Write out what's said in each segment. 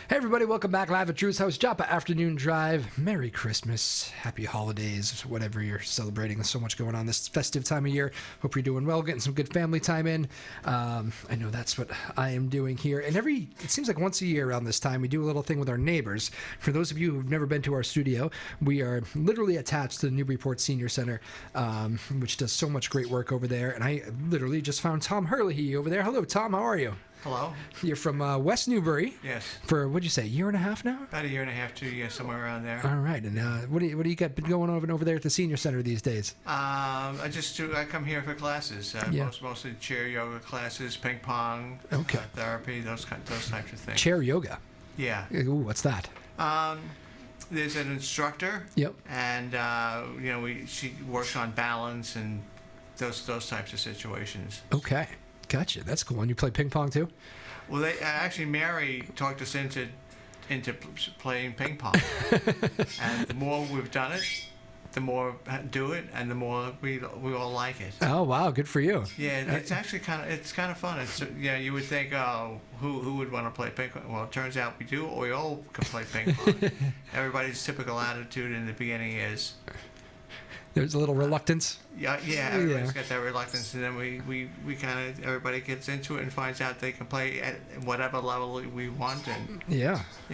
Hey everybody, welcome back live at Drew's house, Joppa Afternoon Drive. Merry Christmas, Happy Holidays, whatever you're celebrating. There's so much going on this festive time of year. Hope you're doing well, getting some good family time in. I know that's what I am doing here. And it seems like once a year around this time, we do a little thing with our neighbors. For those of you who've never been to our studio, we are literally attached to the Newburyport Senior Center, which does so much great work over there. And I literally just found Tom Herlihy over there. Hello, Tom. How are you? Hello. You're from West Newbury. Yes. For, what'd you say, a year and a half now? About a year and a half, 2 years, somewhere around there. All right. And what do you got been going on over there at the Senior Center these days? I come here for classes. Mostly chair yoga classes, ping pong, therapy, those types of things. Chair yoga? Yeah. Ooh, what's that? There's an instructor. Yep. And she works on balance and those types of situations. Okay. Gotcha. That's cool. And you play ping pong too? Well, actually, Mary talked us into playing ping pong. And the more we've done it, the more do it, and the more we all like it. Oh wow, good for you. Yeah, it's actually kind of fun. It's you would think, oh, who would want to play ping pong? Well, it turns out we do. We all can play ping pong. Everybody's typical attitude in the beginning is. There's a little reluctance. Everybody's got that reluctance, and then we kind of, everybody gets into it and finds out they can play at whatever level we want, and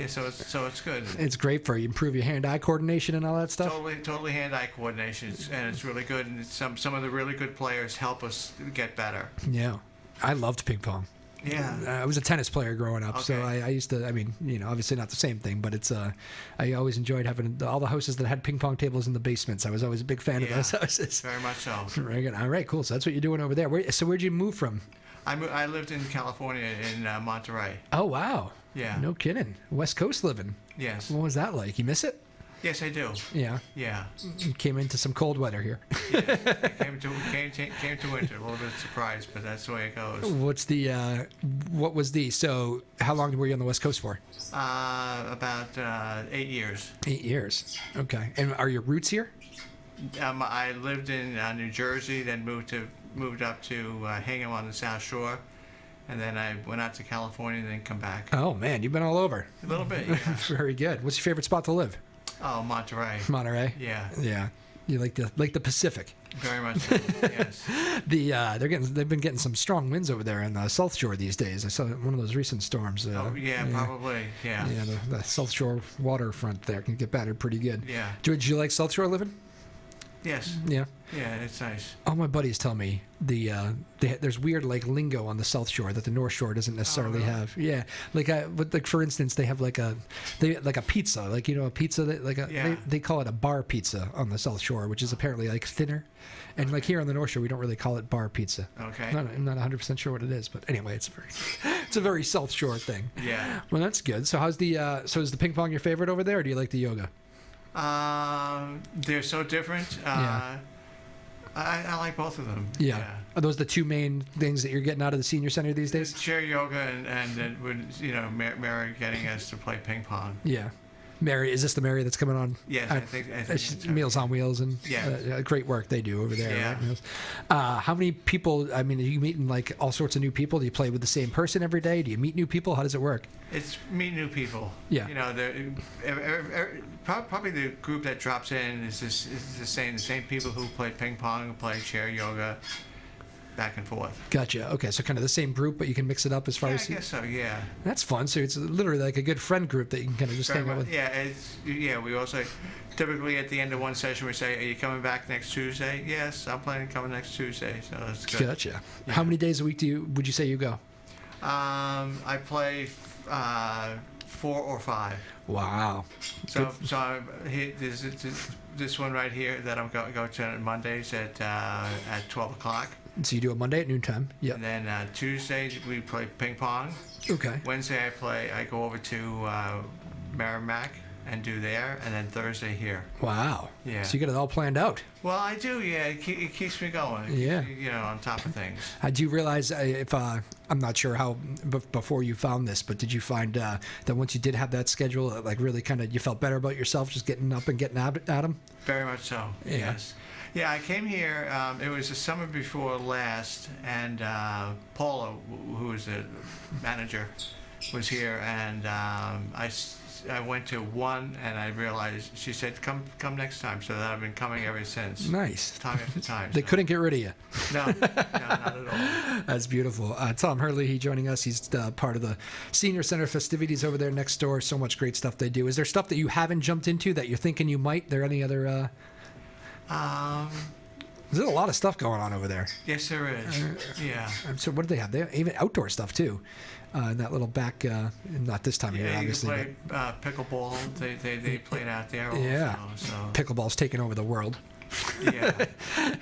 so it's good. It's great for you, improve your hand-eye coordination and all that stuff. Totally hand-eye coordination, and it's really good. And some of the really good players help us get better. Yeah, I loved ping pong. Yeah. I was a tennis player growing up, so I used to, obviously not the same thing, but it's, I always enjoyed having all the houses that had ping pong tables in the basements. I was always a big fan of those houses. Very much so. Very good. All right, cool. So that's what you're doing over there. So where'd you move from? I lived in California, in Monterey. Oh, wow. Yeah. No kidding. West Coast living. Yes. What was that like? You miss it? Yes, I do. Yeah. Yeah. You came into some cold weather here. Yes. Came to winter. A little bit surprised, but that's the way it goes. So how long were you on the West Coast for? About 8 years. 8 years. Okay. And are your roots here? I lived in New Jersey, then moved up to Hingham on the South Shore. And then I went out to California and then come back. Oh, man. You've been all over. A little bit, yeah. Very good. What's your favorite spot to live? Oh, Monterey. Monterey? Yeah. Yeah. You like the Pacific. Very much so, yes. They've been getting some strong winds over there in the South Shore these days. I saw one of those recent storms. Probably, yeah. Yeah, the South Shore waterfront there can get battered pretty good. Yeah. Did you like South Shore living? Yes. Yeah. Yeah, it's nice. All my buddies tell me there's weird like lingo on the South Shore that the North Shore doesn't necessarily have. Yeah, like for instance, they have like a pizza, like a pizza that they call it a bar pizza on the South Shore, which is apparently like thinner, and like here on the North Shore we don't really call it bar pizza. Okay. I'm not 100% sure what it is, but anyway, it's a very South Shore thing. Yeah. Well, that's good. So is the ping pong your favorite over there, or do you like the yoga? They're so different. I like both of them. Yeah. Are those the two main things that you're getting out of the Senior Center these days? Chair yoga and Mary getting us to play ping pong. Yeah. Mary, is this the Mary that's coming on? Yes, I think Meals on Wheels and great work they do over there. Yeah. Right? How many people? I mean, are you meeting like all sorts of new people? Do you play with the same person every day? Do you meet new people? How does it work? It's meet new people. Yeah. Probably the group that drops in is the same people who play ping pong, who play chair yoga, back and forth. Gotcha. Okay, so kind of the same group, but you can mix it up as far as. I guess so. Yeah. That's fun. So it's literally like a good friend group that you can kind of just hang out with. Yeah. We also typically at the end of one session we say, "Are you coming back next Tuesday?" Yes, I'm planning to come next Tuesday. So that's good. Gotcha. Yeah. How many days a week would you say you go? I play 4 or 5. Wow. So this one right here that I'm go to on Mondays at 12 o'clock. So you do it Monday at noontime. Yeah. And then Tuesday we play ping pong. Okay. Wednesday I go over to Merrimack and do there, and then Thursday here. Wow. Yeah. So you got it all planned out. Well, I do. Yeah. It keeps me going. Yeah. On top of things. Did you realize I'm not sure how before you found this, but did you find that once you did have that schedule, like really kind of you felt better about yourself just getting up and getting at them? Very much so. Yeah. Yes. Yeah, I came here, it was the summer before last, and Paula, who was the manager, was here, and I went to one, and I realized, she said, come next time, so that I've been coming ever since. Nice. Time after time. They couldn't get rid of you. No, not at all. That's beautiful. Tom Herlihy joining us. He's part of the Senior Center festivities over there next door. So much great stuff they do. Is there stuff that you haven't jumped into that you're thinking you might? There any other... There's a lot of stuff going on over there. Yes, there is. Yeah. So what do they have? They have even outdoor stuff too. In that little back, not this time of year, Yeah, you obviously. can play pickleball. They play it out there also. Yeah. So. Pickleball's taking over the world. Yeah.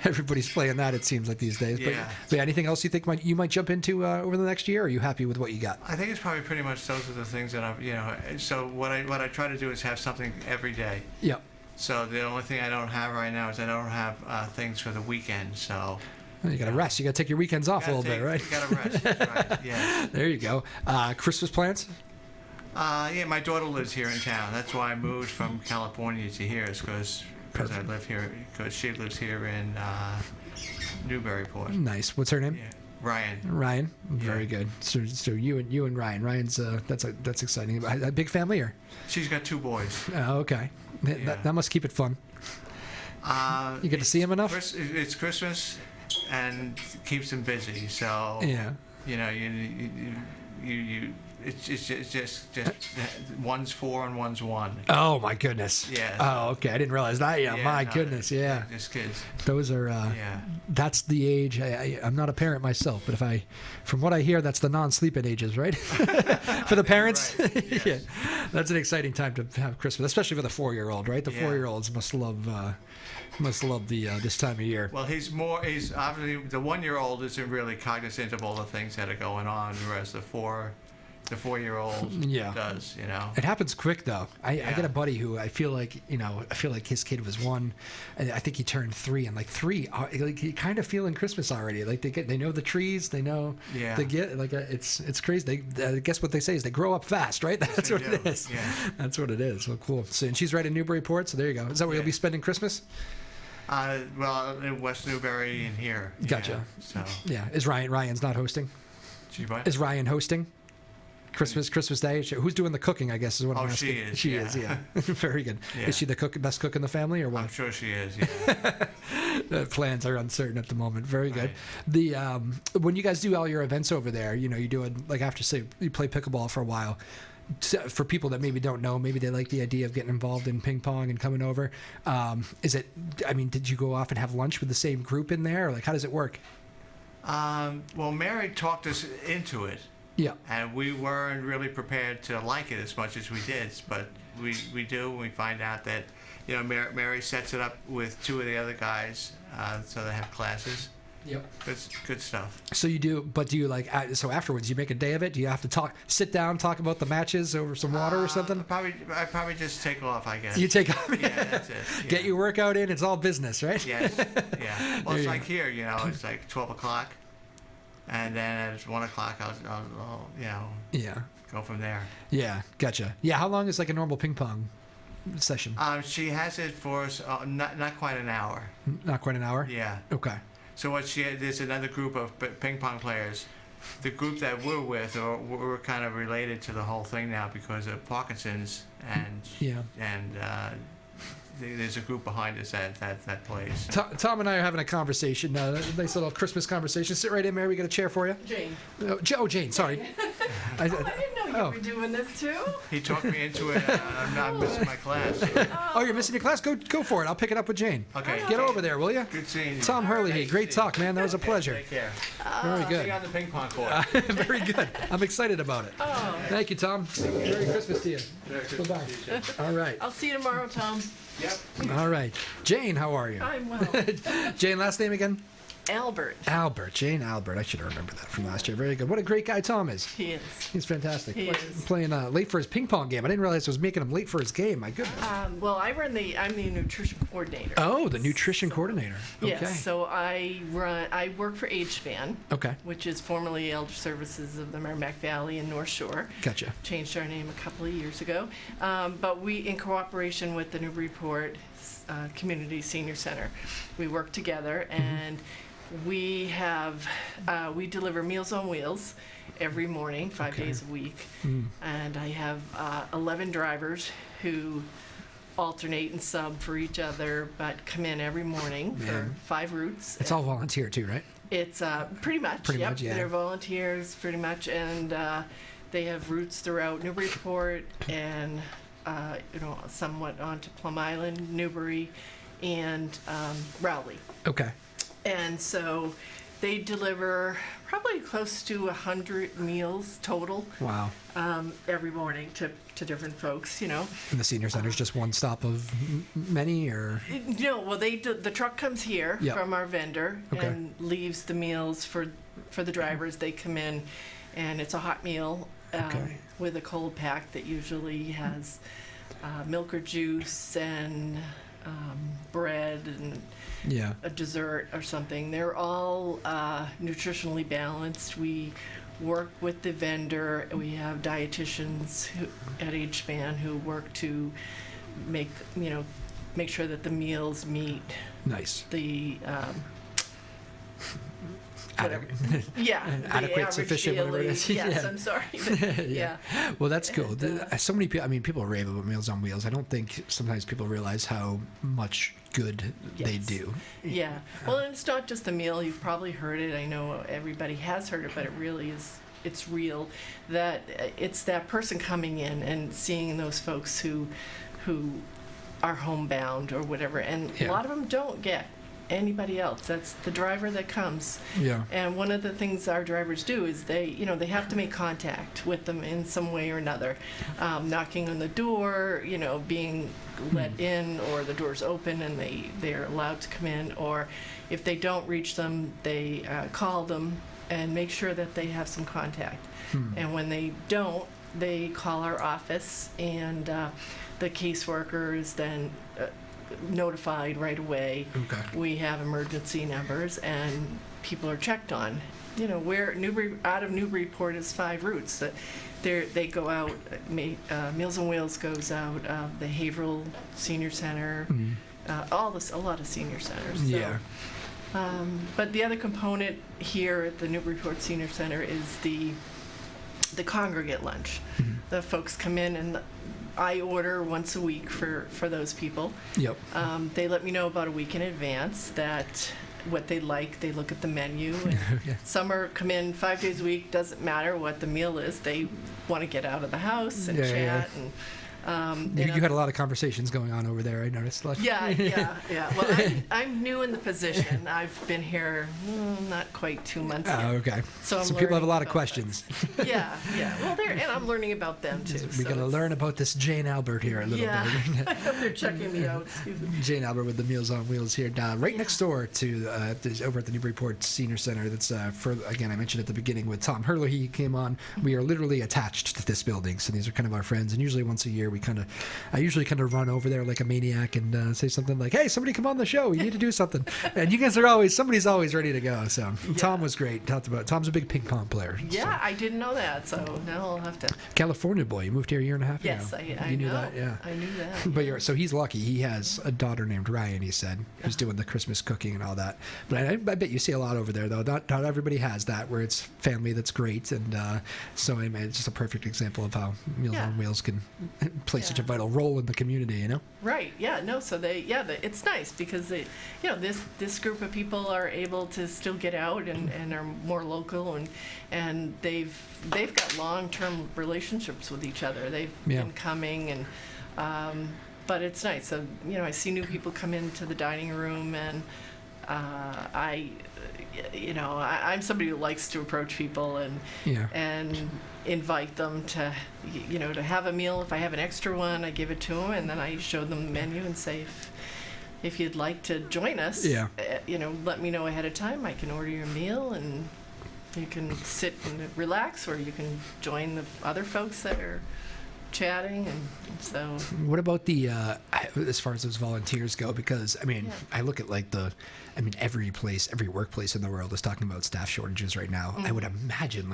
Everybody's playing that, it seems like these days. Yeah. But anything else you think you might jump into over the next year? Or are you happy with what you got? I think it's probably pretty much those are the things that I've, so what I try to do is have something every day. Yep. So the only thing I don't have right now is I don't have things for the weekend. So Well, you got to rest. You got to take your weekends off a little bit, right? You got to rest. That's right. Yeah. There you go. Christmas plans? Yeah, my daughter lives here in town. That's why I moved from California to here, is because I live here, because she lives here in Newburyport. Nice. What's her name? Yeah. Ryan. Ryan. Very good. So you and Ryan. Ryan's that's exciting. A big family, or? She's got 2 boys. Oh, okay. Yeah. That must keep it fun. You get to see him enough? It's Christmas and keeps them busy. So Yeah. you know, you it's just one's 4 and one's 1. Oh my goodness. Yeah. Oh, okay. I didn't realize that. Yeah. My no, goodness. Yeah. Just kids. Those are. Yeah. That's the age. I'm not a parent myself, but from what I hear, that's the non-sleeping ages, right? For the parents. Right. Yes. Yeah. That's an exciting time to have Christmas, especially for the 4-year-old, right? The 4-year-olds must love the this time of year. Well, he's obviously the 1-year-old isn't really cognizant of all the things that are going on, whereas the 4-year-old does, you know. It happens quick though. I got a buddy who I feel like his kid was 1, and I think he turned 3, and like 3, like he kind of feeling Christmas already. Like they know the trees, they know they get like it's crazy. They guess what they say is they grow up fast, right? That's what it is. Yeah. That's what it is. Well, cool. So and she's right in Newburyport, so there you go. Is that where you'll be spending Christmas? Well, in West Newbury and here. Gotcha. So yeah, is Ryan's not hosting? Is Ryan hosting? Christmas Day. Who's doing the cooking? I guess is what I'm asking. She is. She is. Yeah. Very good. Yeah. Is she the best cook in the family, or what? I'm sure she is. Yeah. The plans are uncertain at the moment. Very good. Right. The when you guys do all your events over there, you do it like after say you play pickleball for a while. For people that maybe don't know, maybe they like the idea of getting involved in ping pong and coming over. Is it? I mean, did you go off and have lunch with the same group in there, or like how does it work? Well, Mary talked us into it. Yeah. And we weren't really prepared to like it as much as we did, but we do. We find out that, Mary sets it up with 2 of the other guys, so they have classes. Yep. Good stuff. So you do, but do you so afterwards you make a day of it? Do you have to sit down, talk about the matches over some water or something? I probably just take off, I guess. You take off? Yeah, that's it. Yeah. Get your workout in. It's all business, right? Yes. Yeah. Well, it's like here, it's like 12 o'clock. And then at 1 o'clock, I'll go from there. Yeah, gotcha. Yeah, how long is like a normal ping pong session? She has it for us, not quite an hour. Not quite an hour? Yeah. Okay. So there's another group of ping pong players. The group that we're with, we're kind of related to the whole thing now because of Parkinson's, and there's a group behind us that plays. Tom and I are having a conversation, nice little Christmas conversation. Sit right in, Mary. We got a chair for you. Jane. Jane, sorry. I didn't know you were doing this too. He talked me into it. I'm not missing my class. Oh, you're missing your class? Go for it. I'll pick it up with Jane. Okay. Get over there, will you? Good seeing you. Tom Herlihy, great talk, man. That was a pleasure. Take care. Very good. See you on the ping pong court. Very good. I'm excited about it. Oh. Thank you, Tom. Merry Christmas to you. Goodbye. All right. I'll see you tomorrow, Tom. Yep. All right. Jane, how are you? I'm well. Jane, last name again? Albert. Jane Albert. I should have remembered that from last year. Very good. What a great guy Tom is. He is. He's fantastic. He is. Playing late for his ping pong game. I didn't realize I was making him late for his game. My goodness. Well, I'm the nutrition coordinator. Oh, the nutrition coordinator. Okay. Yes. So I work for HSPAN. Okay. Which is formerly Elder Services of the Merrimack Valley and North Shore. Gotcha. Changed our name a couple of years ago, but we, in cooperation with the Newburyport Community Senior Center, we work together and. We have, we deliver Meals on Wheels every morning, 5 days a week. And I have 11 drivers who alternate and sub for each other, but come in every morning for 5 routes. It's all volunteer too, right? It's pretty much, Pretty yep. much, yeah. They're volunteers pretty much, and they have routes throughout Newburyport and, somewhat onto Plum Island, Newbury, and Rowley. Okay. And so they deliver probably close to 100 meals total Wow. every morning to different folks, And the senior center's just one stop of many, or? No, well, the truck comes here Yep. from our vendor Okay. and leaves the meals for the drivers. They come in, and it's a hot meal Okay. with a cold pack that usually has milk or juice and bread and Yeah. a dessert or something. They're all nutritionally balanced. We work with the vendor. We have dietitians at each span who work to make sure that the meals meet Nice. the whatever. Yeah, the Adequate, average sufficient, whatever it daily- is. Yes, Yeah. I'm sorry. Yeah. Well, that's cool. So many people, people rave about Meals on Wheels. I don't think sometimes people realize how much good they Yes. do. Yeah. Well, and it's not just the meal. You've probably heard it. I know everybody has heard it, but it really is. It's real. That it's that person coming in and seeing those folks who are homebound or whatever, and Yeah. a lot of them don't get anybody else. That's the driver that comes. Yeah. And one of the things our drivers do is they have to make contact with them in some way or another, knocking on the door, being let in, or the door's open and they're allowed to come in, or if they don't reach them, they call them and make sure that they have some contact. And when they don't, they call our office, and the caseworker is then notified right away. Okay. We have emergency numbers, and people are checked on. Where out of Newburyport is 5 routes. They go out. Meals on Wheels goes out of the Haverhill Senior Center. A lot of senior centers. So, Yeah. but the other component here at the Newburyport Senior Center is the congregate lunch. The folks come in, and I order once a week for those people. Yep. They let me know about a week in advance that what they like. They look at the menu. And Yeah. some come in 5 days a week. Doesn't matter what the meal is. They want to get out of the house and Yeah, chat. yeah. And You had a lot of conversations going on over there, I noticed. yeah. Well, I'm new in the position. I've been here not quite 2 months yet. Oh, okay. So I'm Some people have a learning lot of about questions. Yeah. Well, and I'm learning about them too. We're going to learn about this Jane Albert here a little bit. I hope they're checking me out. Excuse me. Jane Albert with the Meals on Wheels here, right next door to over at the Newburyport Senior Center. That's again, I mentioned at the beginning with Tom Herlihy. He came on. We are literally attached to this building, so these are kind of our friends. And usually once a year, I usually kind of run over there like a maniac and say something like, "Hey, somebody come on the show. You need to do something." And you guys are somebody's always ready to go. So Tom was great. Tom's a big ping pong player. Yeah, I didn't know that, so now I'll have to. California boy. You moved here a year and a half Yes, ago. I You knew know. that, yeah. I knew that. But so he's lucky. He has a daughter named Ryan, he said, who's doing the Christmas cooking and all that. But I bet you see a lot over there, though. Not everybody has that, where it's family that's great. And so it's just a perfect example of how Meals on Wheels can play such a vital role in the community, Right. Yeah. No. So it's nice because this group of people are able to still get out and are more local, and they've got long-term relationships with each other. They've been coming, and but it's nice. So I see new people come into the dining room, and I'm somebody who likes to approach people and invite them to have a meal. If I have an extra one, I give it to them, and then I show them the menu and say, if you'd like to join us, let me know ahead of time. I can order your meal, and you can sit and relax, or you can join the other folks that are chatting. And so What about the as far as those volunteers go? Because I look at every workplace in the world is talking about staff shortages right now. I would imagine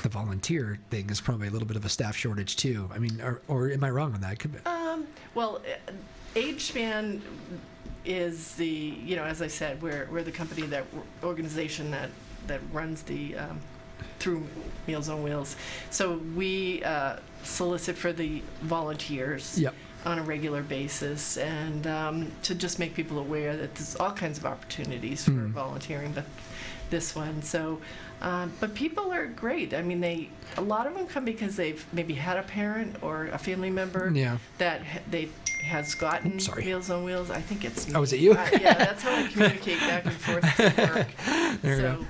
the volunteer thing is probably a little bit of a staff shortage too. Or am I wrong on that? well, age span is the, you know, as I said, we're the company, that organization that runs the through Meals on Wheels. So we solicit for the volunteers. Yep. On a regular basis, and to just make people aware that there's all kinds of opportunities for volunteering, but this one. So, but people are great. I mean, a lot of them come because they've maybe had a parent or a family member that they has gotten Meals on Wheels. I think it's me. Oh, is it you? Yeah, that's how I communicate back and forth to work. There you go.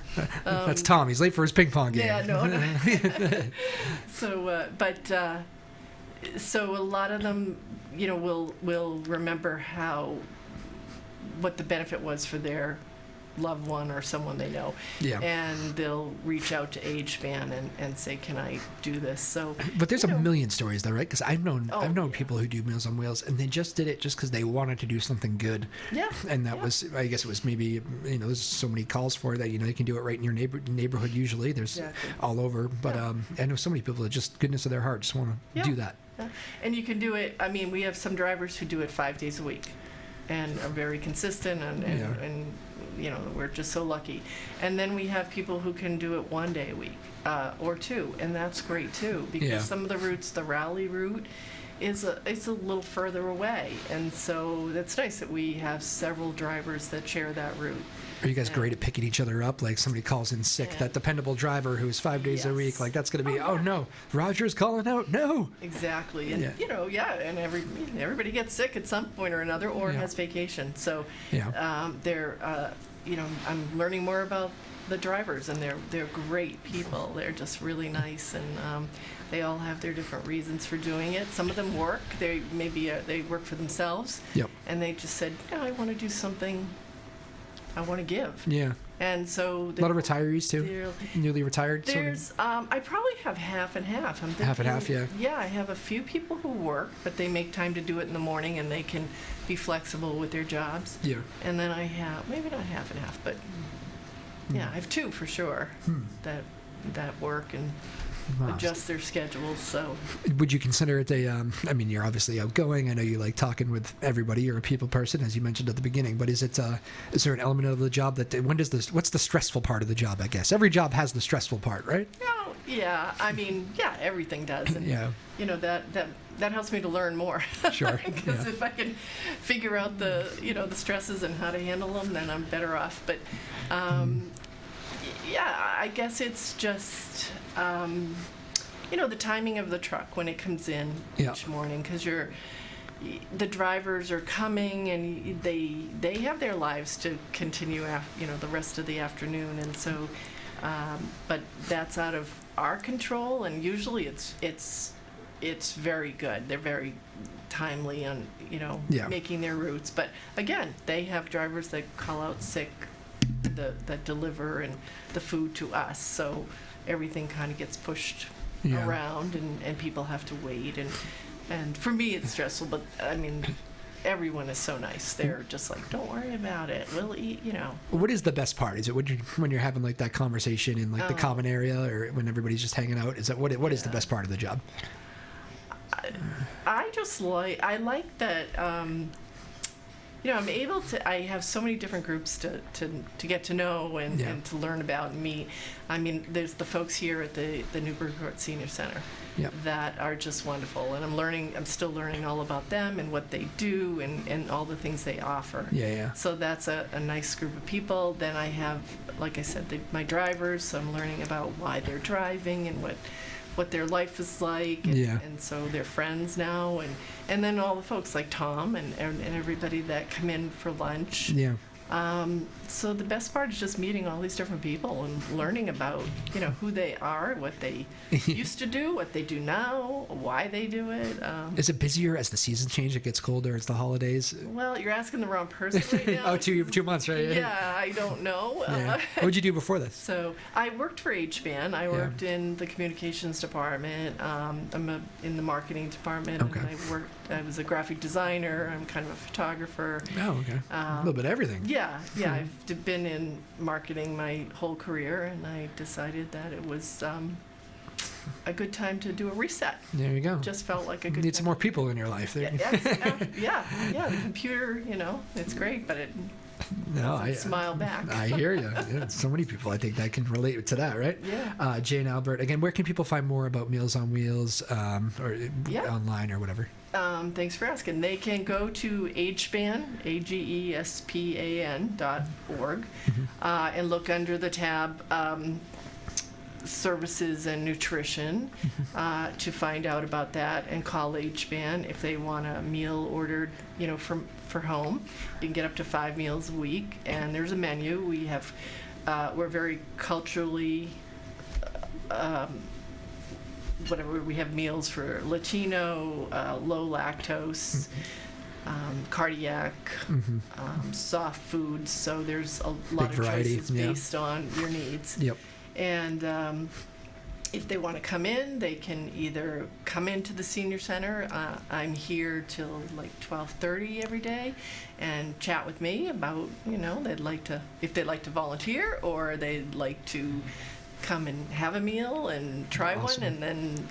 That's Tom. He's late for his ping pong game. Yeah, no. So, so a lot of them, you know, will remember what the benefit was for their loved one or someone they know. Yeah. And they'll reach out to Age Span and say, can I do this? So. But there's a million stories though, right? Because I've known yeah. people who do Meals on Wheels, and they just did it just because they wanted to do something good. Yeah. And that was, I guess it was maybe, you know, there's so many calls for it that, you know, you can do it right in your neighborhood usually. There's all over. But I know so many people that just, goodness of their heart, just want to do that. Yeah. And you can do it, I mean, we have some drivers who do it 5 days a week and are very consistent, and you know, we're just so lucky. And then we have people who can do it 1 day a week or 2, and that's great too, because some of the routes, the rally route, it's a little further away, and so it's nice that we have several drivers that share that route. Are you guys great at picking each other up? Like somebody calls in sick, that dependable driver who's 5 days a week, like that's going to be, oh no, Roger's calling out, no. Exactly, and you know, and everybody gets sick at some point or another, or has vacation. So they're, you know, I'm learning more about the drivers, and they're great people. They're just really nice, and they all have their different reasons for doing it. Some of them work. They work for themselves, and they just said, I want to do something. I want to give. Yeah. And so... A lot of retirees, too? Newly retired? There's... I probably have half and half. I'm thinking, half and half, yeah. Yeah, I have a few people who work, but they make time to do it in the morning, and they can be flexible with their jobs. Yeah. And then I have... Maybe not half and half, but... Yeah, I have 2 for sure that work and... adjust their schedules. So, would you consider it a? I mean, you're obviously outgoing. I know you like talking with everybody. You're a people person, as you mentioned at the beginning. But is there an element of the job that what's the stressful part of the job? I guess every job has the stressful part, right? Oh, yeah. I mean, everything does. And, you know, that helps me to learn more. Sure. Because if I can figure out the stresses and how to handle them, then I'm better off. But. Yeah, I guess it's just, you know, the timing of the truck when it comes in each morning, because the drivers are coming and they have their lives to continue, you know, the rest of the afternoon, and so, but that's out of our control, and usually it's very good. They're very timely on, you know, making their routes, but again, they have drivers that call out sick. That deliver and the food to us, so everything kind of gets pushed around, and people have to wait, and for me it's stressful, but I mean everyone is so nice. They're just like, don't worry about it, we'll eat, you know. What is the best part? Is it when you're having like that conversation in like the common area, or when everybody's just hanging out? Is that what is the best part of the job? I like that you know, I'm able to, I have so many different groups to get to know and to learn about and meet. I mean, there's the folks here at the Newburyport Senior Center that are just wonderful. And I'm still learning all about them and what they do and all the things they offer. So that's a nice group of people. Then I have, like I said, my drivers, so I'm learning about why they're driving and what their life is like, and so they're friends now, and then all the folks like Tom and everybody that come in for lunch. So the best part is just meeting all these different people and learning about, you know, who they are, what they used to do, what they do now, why they do it. Is it busier as the seasons change? It gets colder. It's the holidays. Well, you're asking the wrong person right now. 2 months, right? Yeah, I don't know. What did you do before this? So I worked for HBAN. I worked in the communications department. I'm in the marketing department. Okay. And I was a graphic designer. I'm kind of a photographer. Oh, okay. A little bit of everything. Yeah. I've been in marketing my whole career, and I decided that it was a good time to do a reset. There you go. Just felt like a good Need time. some more people in your life. There. Yeah. The computer, it's great, but it No, smile back. I hear you. Yeah, so many people I think that can relate to that, right? Yeah. Jane Albert, again, where can people find more about Meals on Wheels or online or whatever? Thanks for asking. They can go to agespan, agespan.org, and look under the tab Services and Nutrition to find out about that, and call HBAN if they want a meal ordered, for home. You can get up to 5 meals a week, and there's a menu. We have, we're very culturally, we have meals for Latino, low lactose, cardiac, soft foods. So there's a lot of variety, choices based on your needs. Yep. And if they want to come in, they can either come into the senior center. I'm here till like 12:30 every day, and chat with me about, if they'd like to volunteer, or they'd like to come and have a meal and try Awesome. one, and then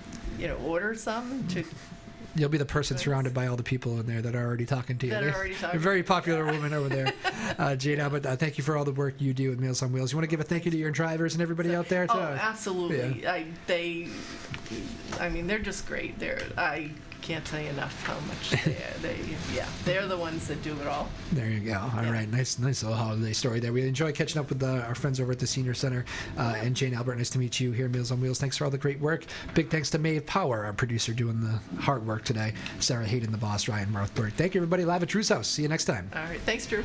order some to. You'll be the person surrounded by all the people in there that are already talking to you. That are They're already talking. a very popular woman over there. Jane Albert, thank you for all the work you do with Meals on Wheels. You want to give a thank you to your drivers and everybody out there? Oh, absolutely. Yeah. They're just great. I can't tell you enough how much they're the ones that do it all. There you go. All right, nice little holiday story there. We enjoy catching up with our friends over at the Senior Center. And Jane Albert, nice to meet you here at Meals on Wheels. Thanks for all the great work. Big thanks to Maeve Power, our producer, doing the hard work today. Sarah Hayden, the boss, Ryan Rothberg. Thank you, everybody. Live at Drew's house. See you next time. All right. Thanks, Drew.